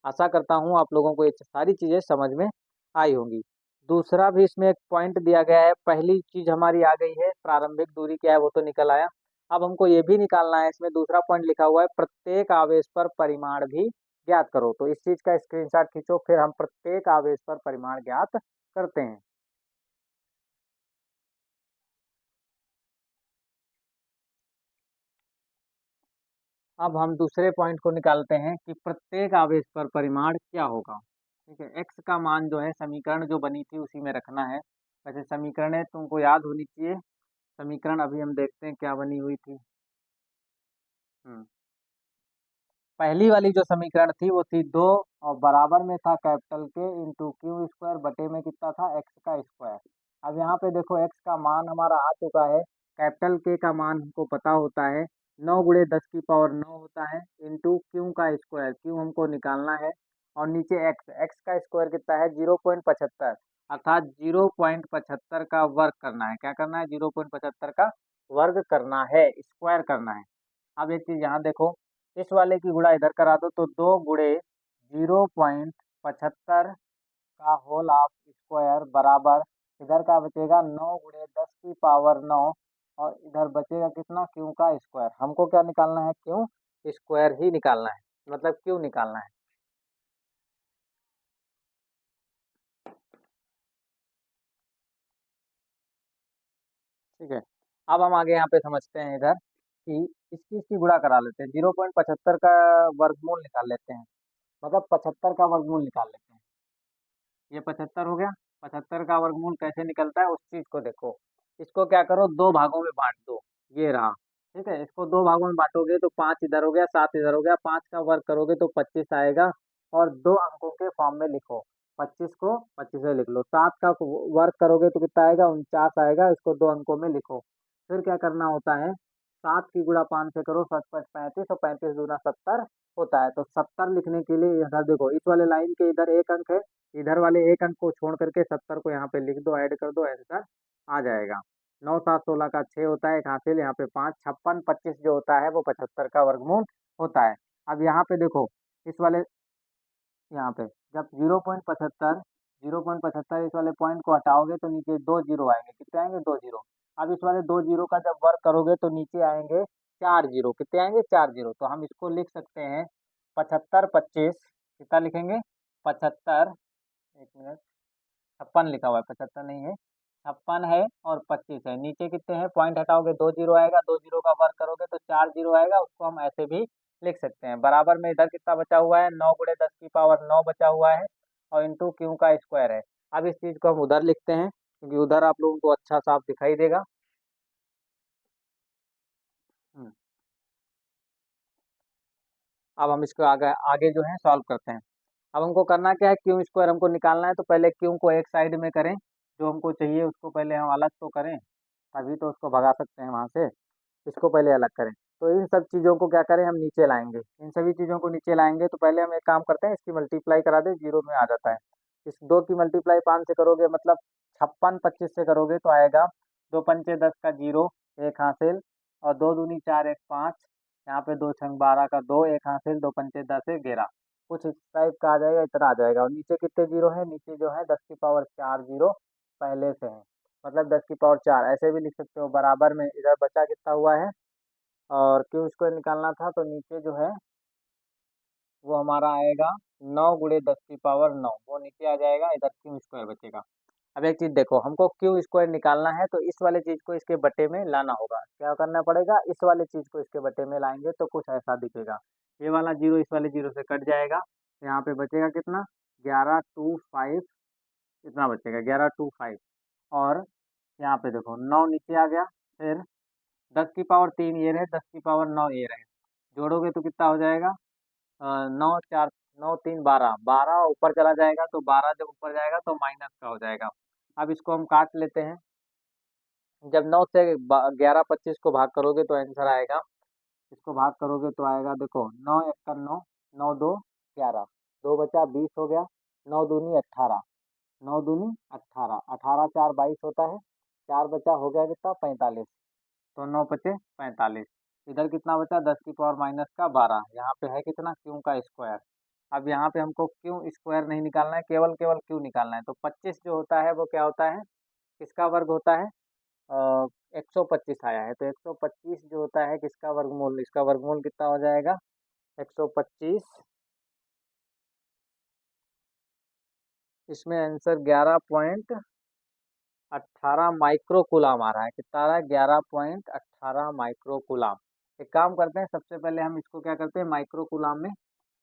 आशा करता हूँ आप लोगों को ये सारी चीजें समझ में आई होंगी। दूसरा भी इसमें एक पॉइंट दिया गया है, पहली चीज हमारी आ गई है, प्रारंभिक दूरी क्या है वो तो निकल आया। अब हमको ये भी निकालना है, इसमें दूसरा पॉइंट लिखा हुआ है, प्रत्येक आवेश पर परिमाण भी ज्ञात करो। तो इस चीज का स्क्रीनशॉट खींचो, फिर हम प्रत्येक आवेश पर परिमाण ज्ञात करते हैं। अब हम दूसरे पॉइंट को निकालते हैं कि प्रत्येक आवेश पर परिमाण क्या होगा। ठीक है, एक्स का मान जो है समीकरण जो बनी थी उसी में रखना है। वैसे समीकरण तुमको याद होनी चाहिए, समीकरण अभी हम देखते हैं क्या बनी हुई थी। हम्म पहली वाली जो समीकरण थी वो थी 2 और बराबर में था कैपिटल के इंटू क्यू स्क्वायर बटे में कितना था एक्स का स्क्वायर। अब यहाँ पे देखो एक्स का मान हमारा आ चुका है, कैपिटल के का मान हमको पता होता है 9 गुणे 10 की पावर 9 होता है इंटू क्यू का स्क्वायर, क्यू हमको निकालना है और नीचे एक्स, एक्स का स्क्वायर कितना है 0.75 अर्थात 0.75 का वर्ग करना है। क्या करना है? 0.75 का वर्ग करना है, स्क्वायर करना है। अब एक चीज यहाँ देखो, इस वाले की गुणा इधर करा दो तो 2 गुणे 0.75 का होल ऑफ स्क्वायर बराबर इधर का बचेगा 9 गुणे 10 की पावर 9 और इधर बचेगा कितना क्यू का स्क्वायर। हमको क्या निकालना है? क्यू स्क्वायर ही निकालना है, मतलब क्यू निकालना है। ठीक है, अब हम आगे यहाँ पे समझते हैं इधर कि इसकी गुणा करा लेते हैं, 0.75 का वर्गमूल निकाल लेते हैं, मतलब 75 का वर्गमूल निकाल लेते हैं। ये 75 हो गया। 75 का वर्गमूल कैसे निकलता है उस चीज को देखो। इसको क्या करो, दो भागों में बांट दो, ये रहा। ठीक है, इसको दो भागों में बांटोगे तो 5 इधर हो गया, 7 इधर हो गया, 5 का वर्ग करोगे तो 25 आएगा और दो अंकों के फॉर्म में लिखो। 25 को 25 से लिख लो। 7 का वर्ग करोगे तो कितना आएगा? 49 आएगा, इसको दो अंकों में लिखो। फिर क्या करना होता है, 7 की गुणा 5 से करो, 7 5 35 और 35 दूना 70 होता है। तो 70 लिखने के लिए इधर देखो, इस वाले लाइन के इधर एक अंक है, इधर वाले एक अंक को छोड़ करके 70 को यहाँ पे लिख दो, ऐड कर दो, आंसर आ जाएगा। 9 7 16 का 6 होता है, एक हासिल यहाँ पे 5, 56 25 जो होता है वो 75 का वर्गमूल होता है। अब यहाँ पे देखो, इस वाले यहाँ पे जब 0.75 इस वाले पॉइंट को हटाओगे तो नीचे दो जीरो आएंगे। कितने आएंगे? दो जीरो। अब इस वाले दो जीरो का जब वर्क करोगे तो नीचे आएंगे चार जीरो। कितने आएंगे? चार जीरो। तो हम इसको लिख सकते हैं 75 25। कितना लिखेंगे? 75, एक मिनट, 56 लिखा हुआ है, 75 नहीं है, 56 है और 25 है। नीचे कितने हैं? पॉइंट हटाओगे दो जीरो आएगा, दो जीरो का वर्क करोगे तो चार जीरो आएगा। उसको हम ऐसे भी लिख सकते हैं। बराबर में इधर कितना बचा हुआ है? 9 गुणे 10 की पावर 9 बचा हुआ है और इंटू क्यू का स्क्वायर है। अब इस चीज को हम उधर लिखते हैं क्योंकि उधर आप लोगों को अच्छा साफ दिखाई देगा। हम्म, अब हम इसको आगे आगे जो है सॉल्व करते हैं। अब हमको करना क्या है, क्यू स्क्वायर हमको निकालना है। तो पहले क्यू को एक साइड में करें, जो हमको चाहिए उसको पहले हम अलग तो करें, तभी तो उसको भगा सकते हैं वहां से। इसको पहले अलग करें। तो इन सब चीज़ों को क्या करें, हम नीचे लाएंगे। इन सभी चीज़ों को नीचे लाएंगे तो पहले हम एक काम करते हैं, इसकी मल्टीप्लाई करा दें, जीरो में आ जाता है। इस दो की मल्टीप्लाई 5 से करोगे, मतलब 56 25 से करोगे तो आएगा दो पंचे 10 का जीरो, एक हासिल, और दो दूनी चार, एक 5, यहाँ पे दो छंग 12 का दो, एक हासिल, दो पंचे 10 एक 11। कुछ इस टाइप का आ जाएगा, इतना आ जाएगा। और नीचे कितने जीरो है? नीचे जो है 10 की पावर 4 जीरो पहले से है, मतलब 10 की पावर 4 ऐसे भी लिख सकते हो। बराबर में इधर बचा कितना हुआ है, और क्यू स्क्वायर निकालना था तो नीचे जो है वो हमारा आएगा 9 गुणे 10 की पावर 9, वो नीचे आ जाएगा, इधर क्यू स्क्वायर बचेगा। अब एक चीज देखो, हमको क्यू स्क्वायर निकालना है तो इस वाले चीज को इसके बटे में लाना होगा। क्या करना पड़ेगा? इस वाले चीज को इसके बटे में लाएंगे तो कुछ ऐसा दिखेगा। ये वाला जीरो इस वाले जीरो से कट जाएगा, यहाँ पे बचेगा कितना? 1125, इतना बचेगा 1125। और यहाँ पे देखो 9 नीचे आ गया, फिर 10 की पावर 3 ये रहे, 10 की पावर 9 ये रहे, जोड़ोगे तो कितना हो जाएगा? 9 4 9 3 12, 12 ऊपर चला जाएगा तो 12 जब ऊपर जाएगा तो माइनस का हो जाएगा। अब इसको हम काट लेते हैं। जब 9 से 11 25 को भाग करोगे तो आंसर आएगा, इसको भाग करोगे तो आएगा, देखो 9 1 का 9, 9 2 11, दो बचा 20 हो गया, 9 दूनी 18, 9 दूनी 18, 18 4 22 होता है, चार बचा हो गया कितना? 45। तो 9 पचे 45। इधर कितना बचा? 10 की पावर माइनस का 12, यहाँ पे है कितना? क्यू का स्क्वायर। अब यहाँ पे हमको क्यू स्क्वायर नहीं निकालना है, केवल केवल क्यू निकालना है। तो 25 जो होता है वो क्या होता है? किसका वर्ग होता है? 125 आया है तो 125 जो होता है किसका वर्गमूल? इसका वर्गमूल कितना हो जाएगा? 125। इसमें आंसर 11.18 माइक्रो कूलाम आ रहा है। कितना आ रहा है? 11.18 माइक्रो कूलाम। एक काम करते हैं, सबसे पहले हम इसको क्या करते हैं, माइक्रो कूलाम में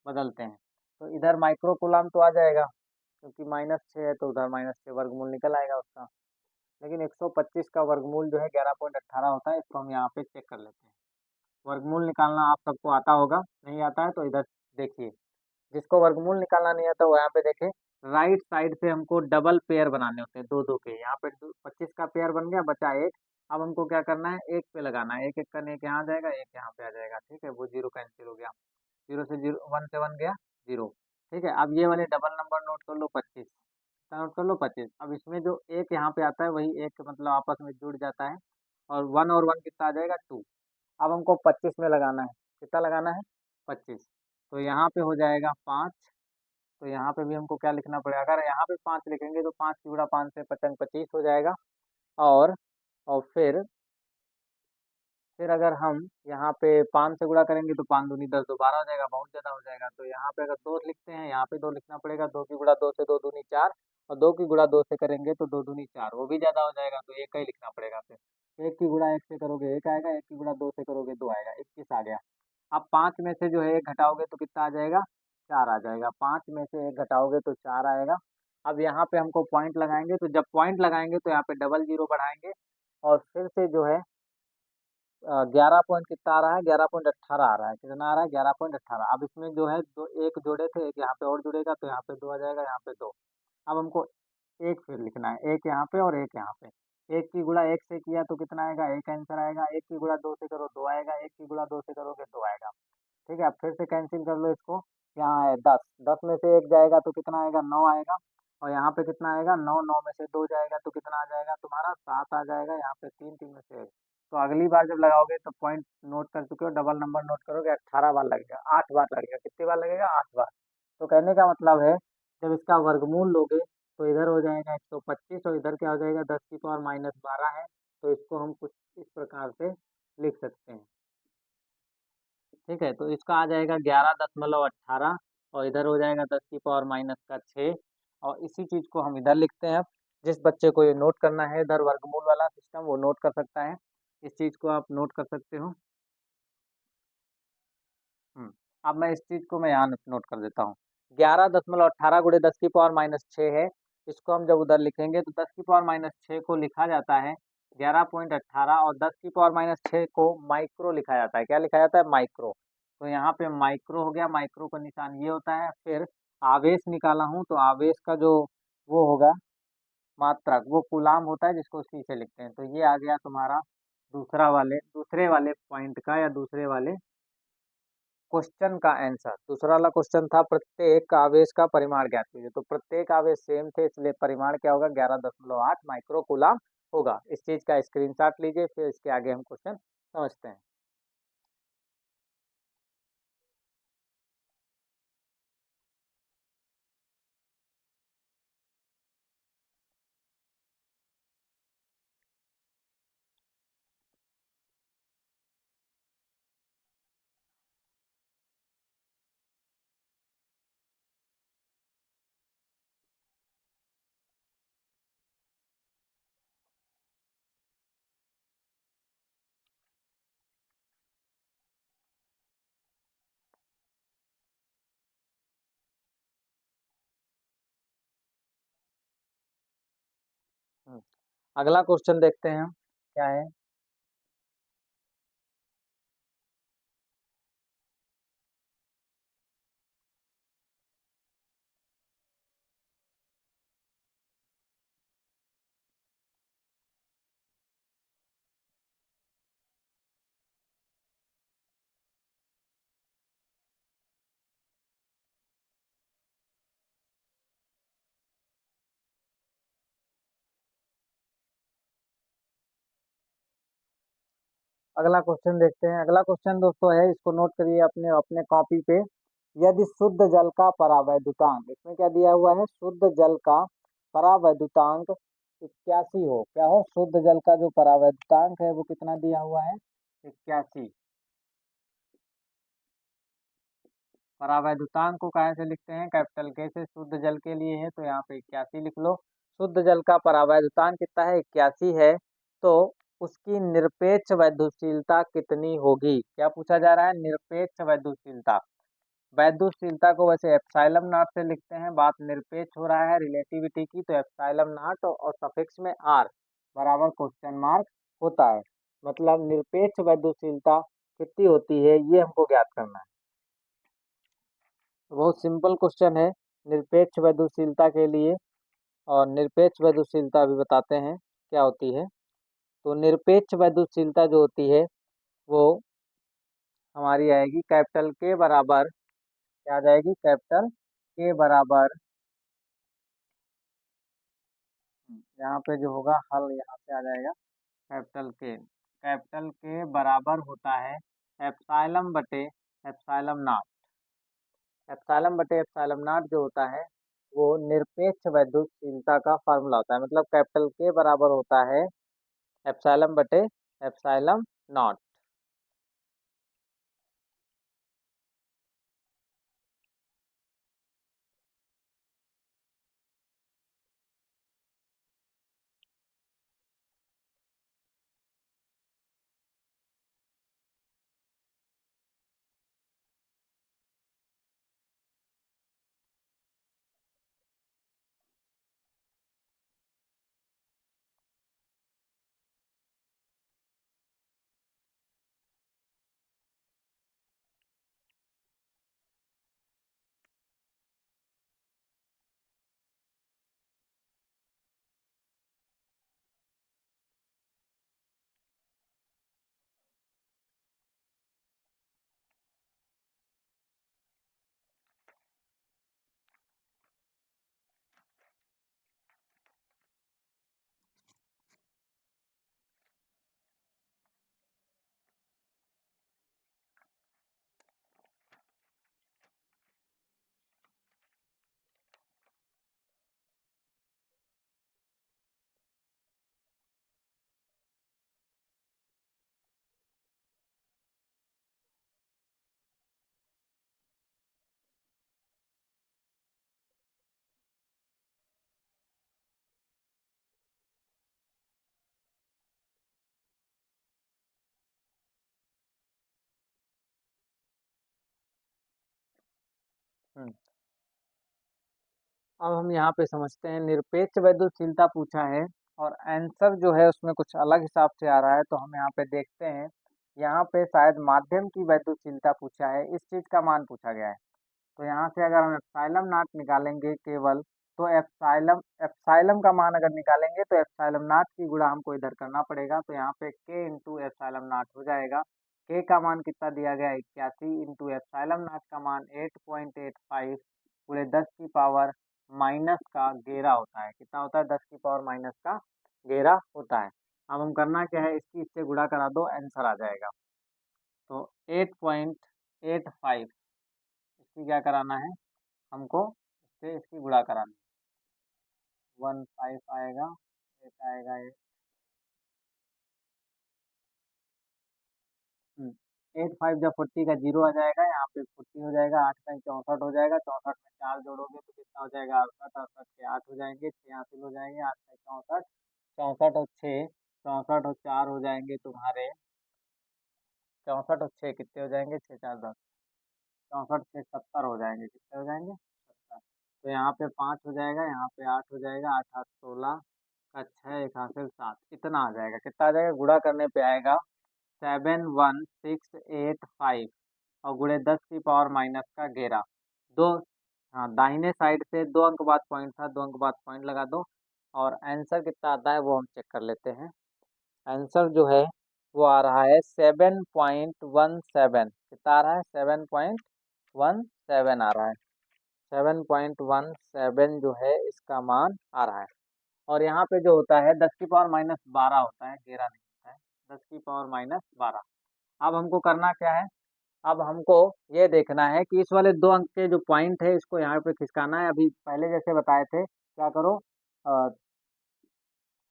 बदलते हैं। तो इधर माइक्रो कूलाम तो आ जाएगा, क्योंकि -6 है तो उधर -6 वर्गमूल निकल आएगा उसका। लेकिन 125 का वर्गमूल जो है 11.18 होता है, इसको हम यहाँ पे चेक कर लेते हैं। वर्गमूल निकालना आप सबको आता होगा, नहीं आता है तो इधर देखिए। जिसको वर्गमूल निकालना नहीं आता वो यहाँ पे देखे, राइट साइड से हमको डबल पेयर बनाने होते हैं, दो दो के। यहाँ पे 25 का पेयर बन गया, बचा एक। अब हमको क्या करना है, एक पे लगाना है, एक एक करने एक यहाँ आ जाएगा, एक यहाँ पे आ जाएगा, ठीक है। वो जीरो कैंसिल हो गया, जीरो से जीरो, वन से वन गया जीरो, ठीक है। अब ये वाले डबल नंबर नोट कर लो 25, नोट कर लो 25। अब इसमें जो एक यहाँ पे आता है वही एक मतलब आपस में जुड़ जाता है, और वन कितना आ जाएगा 2। अब हमको 25 में लगाना है, कितना लगाना है 25। तो यहाँ पे हो जाएगा 5। तो यहाँ पे भी हमको क्या लिखना पड़ेगा, अगर यहाँ पे 5 लिखेंगे तो 5 की गुणा 5 से 55 25 हो जाएगा। और और फिर अगर हम यहाँ पे 5 से गुणा करेंगे तो 5 दूनी 10, 2 12 हो जाएगा, बहुत ज़्यादा हो जाएगा। तो यहाँ पे अगर 2 लिखते हैं, यहाँ पे 2 लिखना पड़ेगा, 2 की गुणा 2 से 2 दूनी 4, और 2 की गुणा 2 से करेंगे तो 2 दूनी 4, वो भी ज़्यादा हो जाएगा, तो एक का ही लिखना पड़ेगा। फिर 1 की गुणा 1 से करोगे 1 आएगा, 1 की गुणा 2 से करोगे 2 आएगा, 21 आ गया। अब 5 में से जो है 1 घटाओगे तो कितना आ जाएगा, 4 आ जाएगा। 5 में से 1 घटाओगे तो 4 आएगा। अब यहाँ पे हमको पॉइंट लगाएंगे, तो जब पॉइंट लगाएंगे तो यहाँ पे डबल जीरो बढ़ाएंगे, और फिर से जो है 11 पॉइंट कितना आ रहा है, 11.18 आ रहा है। कितना आ रहा है, 11.18। अब इसमें जो है दो एक जोड़े थे, एक यहाँ पे और जुड़ेगा, तो यहाँ पे 2 आ जाएगा, यहाँ पे 2। अब हमको एक फिर लिखना है, एक यहाँ पे और एक यहाँ पे। एक की गुणा एक से किया तो कितना आएगा, एक आंसर आएगा। एक की गुणा 2 से करो 2 आएगा, एक की गुणा 2 से करोगे 2 आएगा, ठीक है। अब फिर से कैंसिल कर लो इसको, यहाँ है 10, 10 में से एक जाएगा तो कितना आएगा, 9 आएगा। और यहाँ पे कितना आएगा, 9, 9 में से 2 जाएगा तो कितना आ जाएगा तुम्हारा, 7 आ जाएगा। यहाँ पे 3, 3 में से 1। तो अगली बार जब लगाओगे तो पॉइंट नोट कर चुके हो, डबल नंबर नोट करोगे, 18 बार लगेगा, 8 बार लगेगा। कितनी बार लगेगा, 8 बार। तो कहने का मतलब है, जब इसका वर्गमूल लोगे तो इधर हो जाएगा 125, और इधर क्या हो जाएगा, 10 की पावर माइनस 12 है। तो इसको हम कुछ इस प्रकार से लिख सकते हैं, ठीक है। तो इसका आ जाएगा 11.18, और इधर हो जाएगा 10 की पावर माइनस का 6। और इसी चीज़ को हम इधर लिखते हैं। अब जिस बच्चे को ये नोट करना है इधर वर्गमूल वाला सिस्टम, वो नोट कर सकता है। इस चीज़ को आप नोट कर सकते हो। हम्म, अब मैं इस चीज़ को मैं यहाँ नोट कर देता हूँ। 11.18 गुणे 10 की पावर माइनस 6 है। इसको हम जब उधर लिखेंगे तो 10 की पावर माइनस 6 को लिखा जाता है 11.18, और 10 की पावर माइनस 6 को माइक्रो लिखा जाता है। क्या लिखा जाता है, माइक्रो। तो यहाँ पे माइक्रो हो गया, माइक्रो का निशान ये होता है। फिर आवेश निकाला हूँ, तो आवेश का जो वो होगा मात्रक, वो कूलाम होता है, जिसको सी से लिखते हैं। तो ये आ गया तुम्हारा दूसरे वाले पॉइंट का, या दूसरे वाले क्वेश्चन का आंसर। दूसरा वाला क्वेश्चन था प्रत्येक आवेश का परिमाण ज्ञात कीजिए। तो प्रत्येक आवेश सेम थे, इसलिए परिमाण क्या होगा, 11.8 माइक्रो कूलाम होगा। इस चीज का स्क्रीनशॉट लीजिए, फिर इसके आगे हम क्वेश्चन समझते हैं। हम्म, अगला क्वेश्चन देखते हैं हम क्या है। अगला क्वेश्चन देखते हैं। अगला क्वेश्चन दोस्तों है, इसको नोट करिए अपने अपने कॉपी पे। यदि शुद्ध जल का परावैद्युतांक, इसमें क्या दिया हुआ है, शुद्ध जल का परावैद्युतांक 81 हो। क्या हो, शुद्ध जल का जो परावैद्युतांक है वो कितना दिया हुआ है, 81। परावैद्युतांक को कहाँ से लिखते हैं, कैपिटल के से। शुद्ध जल के लिए है तो यहाँ पे 81 लिख लो। शुद्ध जल का परावैद्युतांक कितना है, 81 है। तो उसकी निरपेक्ष वैद्युतशीलता कितनी होगी, क्या पूछा जा रहा है, निरपेक्ष वैद्युतशीलता। वैद्युतशीलता को वैसे एप्सिलॉन नॉट से लिखते हैं, बात निरपेक्ष हो रहा है रिलेटिविटी की, तो एप्सिलॉन नॉट और सफिक्स में आर बराबर क्वेश्चन मार्क होता है। मतलब निरपेक्ष वैद्युतशीलता कितनी होती है, ये हमको ज्ञात करना है। तो बहुत सिंपल क्वेश्चन है निरपेक्ष वैद्युतशीलता के लिए। और निरपेक्ष वैद्युतशीलता अभी बताते हैं क्या होती है। तो निरपेक्ष वैद्युतशीलता जो होती है वो हमारी आएगी कैपिटल के बराबर, क्या आ जाएगी, कैपिटल के बराबर, यहाँ पे जो होगा हल यहाँ पे आ जाएगा, कैपिटल के बराबर होता है एप्सिलॉन बटे एप्सिलॉन नॉट। एप्सिलॉन बटे एप्सिलॉन नॉट जो होता है वो निरपेक्ष वैद्युतशीलता का फार्मूला होता है। मतलब कैपिटल के बराबर होता है एप्सिलॉन बटे एप्सिलॉन नॉट। हम्म, अब हम यहाँ पे समझते हैं निरपेक्ष वैद्युतशीलता पूछा है और आंसर जो है उसमें कुछ अलग हिसाब से आ रहा है। तो हम यहाँ पे देखते हैं, यहाँ पे शायद माध्यम की वैद्युतशीलता पूछा है, इस चीज का मान पूछा गया है। तो यहाँ से अगर हम एप्सिलॉन नॉट निकालेंगे केवल, तो एप्सिलॉन एप्सिलॉन का मान अगर निकालेंगे तो एप्सिलॉन नॉट की गुणा हमको इधर करना पड़ेगा। तो यहाँ पे के इंटू एप्सिलॉन नॉट हो जाएगा। के का मान कितना दिया गया है 81, इंटू एप्सिलॉन नॉट का मान 8.85 पूरे 10 की पावर माइनस का 11 होता है। कितना होता है, 10 की पावर माइनस का 11 होता है। अब हम करना क्या है, इसकी इससे गुणा करा दो, आंसर आ जाएगा। तो 8.85 इसकी क्या कराना है हमको, इससे इसकी गुणा कराना, 15 आएगा, 8 आएगा, ये 85 जब 40 का जीरो आ जाएगा, यहाँ पे 40 हो जाएगा, 8 का 64 हो जाएगा, 64 में 4 जोड़ोगे तो कितना हो जाएगा 68, 68 के 8 हो जाएंगे, 6 हासिल हो जाएंगे, 8 का 64, 64 और 6, 64 और 4 हो जाएंगे तुम्हारे, 64 और 6 कितने हो जाएंगे, 6 4 10, 64 6 70 हो जाएंगे, कितने हो जाएंगे 70। तो यहाँ पे 5 हो जाएगा, यहाँ पे 8 हो जाएगा, 8 8 16 का 6 एक हासिल 7, इतना आ जाएगा। कितना आ जाएगा, गुणा करने पे आएगा 71685 और गुणे 10 की पावर माइनस का 11। दो, हाँ दाहिने साइड से 2 अंक बाद पॉइंट था, 2 अंक बाद पॉइंट लगा दो और आंसर कितना आता है वो हम चेक कर लेते हैं। आंसर जो है वो आ रहा है 7.17। कितना आ रहा है, 7.17 आ रहा है। 7.17 जो है इसका मान आ रहा है। और यहाँ पे जो होता है 10 की पावर माइनस 12 होता है, 11 नहीं होता है, 10 की पावर माइनस 12। अब हमको करना क्या है, अब हमको ये देखना है कि इस वाले 2 अंक के जो पॉइंट है इसको यहाँ पे खिसकाना है। अभी पहले जैसे बताए थे, क्या करो,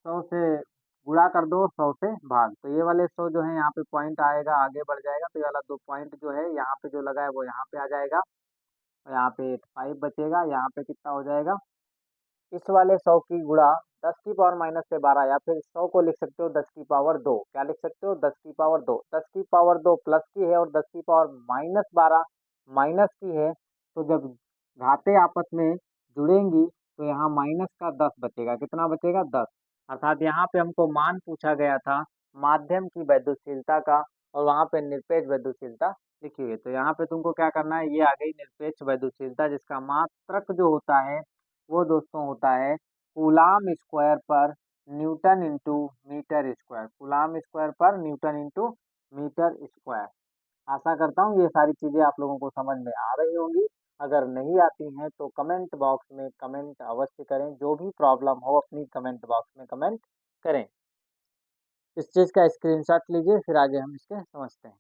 100 से गुणा कर दो, 100 से भाग, तो ये वाले 100 जो है यहाँ पे पॉइंट आएगा, आगे बढ़ जाएगा, तो ये वाला 2 पॉइंट जो है यहाँ पे जो लगा है वो यहाँ पे आ जाएगा और यहाँ पे 5 बचेगा। यहाँ पे कितना हो जाएगा, इस वाले 100 की गुणा 10 की पावर माइनस से 12, या फिर 100 को लिख सकते हो 10 की पावर 2। क्या लिख सकते हो, 10 की पावर 2। 10 की पावर 2 प्लस की है और 10 की पावर माइनस 12 माइनस की है। तो जब घाते आपस में जुड़ेंगी तो यहाँ माइनस का 10 बचेगा। कितना बचेगा, 10। अर्थात यहाँ पे हमको मान पूछा गया था माध्यम की वैद्युतशीलता का और वहाँ पे निरपेक्ष वैद्युतशीलता लिखी हुई है। तो यहाँ पे तुमको क्या करना है, ये आ गई निरपेक्ष वैद्युतशीलता, जिसका मात्रक जो होता है वो दोस्तों होता है कूलाम स्क्वायर पर newton into metre square. Coulomb square पर न्यूटन इंटू मीटर स्क्वायर। आशा करता हूँ ये सारी चीज़ें आप लोगों को समझ में आ रही होंगी। अगर नहीं आती हैं तो कमेंट बॉक्स में कमेंट अवश्य करें, जो भी प्रॉब्लम हो अपनी कमेंट बॉक्स में कमेंट करें। इस चीज़ का स्क्रीनशॉट लीजिए, फिर आगे हम इसके समझते हैं।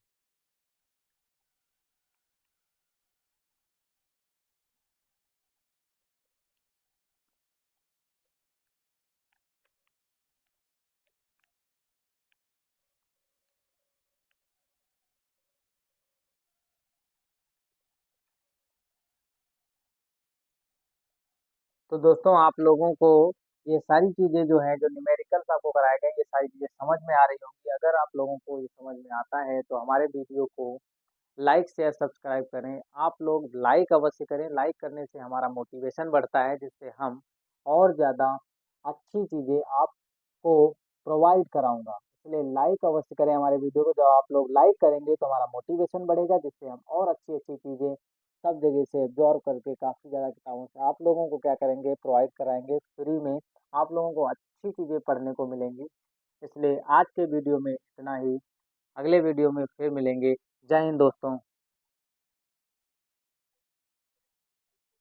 तो दोस्तों आप लोगों को ये सारी चीज़ें जो हैं, जो न्यूमेरिकल्स आपको कराए गए, ये सारी चीज़ें समझ में आ रही होंगी। अगर आप लोगों को ये समझ में आता है तो हमारे वीडियो को लाइक शेयर सब्सक्राइब करें। आप लोग लाइक अवश्य करें, लाइक करने से हमारा मोटिवेशन बढ़ता है, जिससे हम और ज़्यादा अच्छी चीज़ें आपको प्रोवाइड कराऊंगा। इसलिए लाइक अवश्य करें हमारे वीडियो को। जब आप लोग लाइक करेंगे तो हमारा मोटिवेशन बढ़ेगा, जिससे हम और अच्छी अच्छी चीज़ें सब जगह से एब्जॉर्व करके काफ़ी ज़्यादा किताबों से आप लोगों को क्या करेंगे, प्रोवाइड कराएंगे फ्री में। आप लोगों को अच्छी चीज़ें पढ़ने को मिलेंगी। इसलिए आज के वीडियो में इतना ही। अगले वीडियो में फिर मिलेंगे। जय हिंद दोस्तों।